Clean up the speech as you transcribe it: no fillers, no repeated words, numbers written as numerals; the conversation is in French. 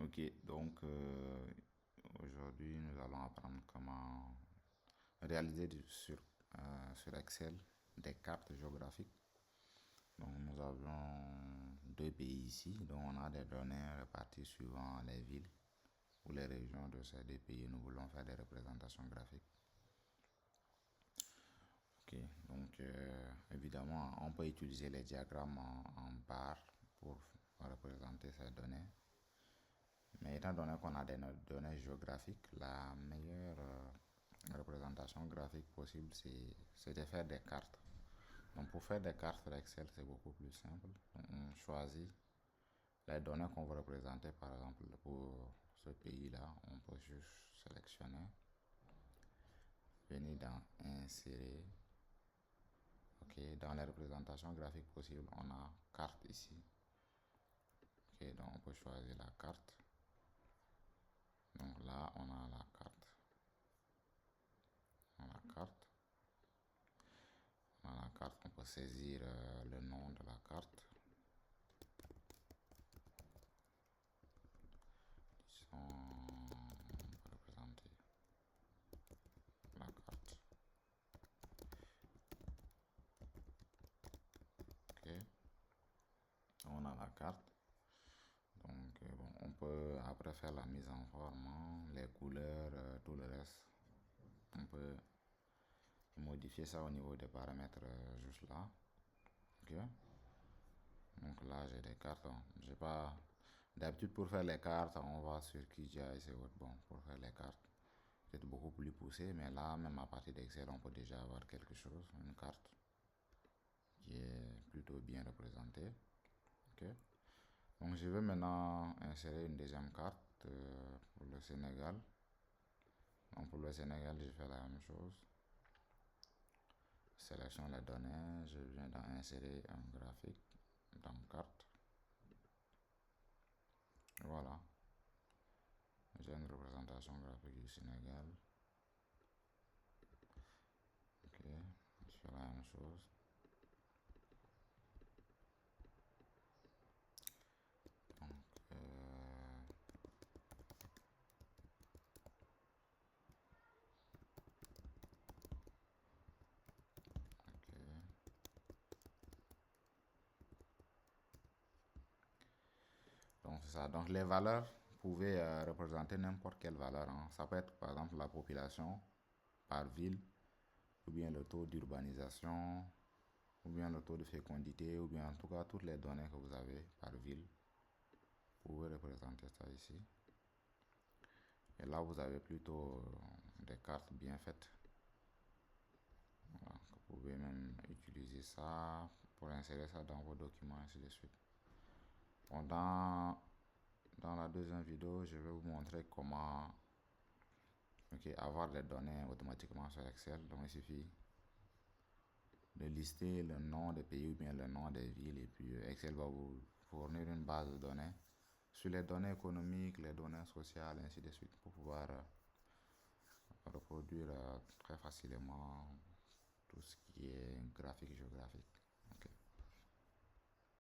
Ok, donc aujourd'hui nous allons apprendre comment réaliser sur Excel des cartes géographiques. Donc nous avons deux pays ici, donc on a des données réparties suivant les villes ou les régions de ces deux pays. Nous voulons faire des représentations graphiques. Ok, donc évidemment on peut utiliser les diagrammes en barre pour représenter ces données. Mais étant donné qu'on a des données géographiques, la meilleure représentation graphique possible, c'est de faire des cartes. Donc pour faire des cartes d'Excel, c'est beaucoup plus simple. On choisit les données qu'on veut représenter. Par exemple, pour ce pays-là, on peut juste sélectionner, venir dans Insérer. Ok, dans les représentations graphiques possibles, on a carte ici. Ok, donc on peut choisir la carte. Donc là, on a la carte. On a la carte. On a la carte, on peut saisir le nom de la carte. On peut représenter la carte. Ok. On a la carte. Donc bon, on peut après faire la mise en forme, les couleurs, tout le reste. On peut modifier ça au niveau des paramètres juste là. Ok. Donc là j'ai des cartes. J'ai pas d'habitude pour faire les cartes, on va sur QGIS et autres. Bon, pour faire les cartes, c'est beaucoup plus poussé, mais là même à partir d'Excel, on peut déjà avoir quelque chose, une carte qui est plutôt bien représentée. Ok. Donc je vais maintenant insérer une deuxième carte pour le Sénégal. Donc pour le Sénégal, je fais la même chose. Sélectionne les données, je viens d'insérer un graphique dans carte. Voilà. J'ai une représentation graphique du Sénégal. Ok, je fais la même chose. Donc, ok. Donc c'est ça. Donc les valeurs, vous pouvez représenter n'importe quelle valeur. Hein. Ça peut être par exemple la population par ville, ou bien le taux d'urbanisation, ou bien le taux de fécondité, ou bien en tout cas toutes les données que vous avez par ville. Vous pouvez représenter ça ici. Et là, vous avez plutôt des cartes bien faites. Voilà, vous pouvez même utiliser ça pour insérer ça dans vos documents, ainsi de suite. Bon, dans la deuxième vidéo, je vais vous montrer comment avoir les données automatiquement sur Excel. Donc, il suffit de lister le nom des pays ou bien le nom des villes et puis Excel va vous fournir une base de données sur les données économiques, les données sociales, ainsi de suite pour pouvoir reproduire très facilement tout ce qui est graphique géographique.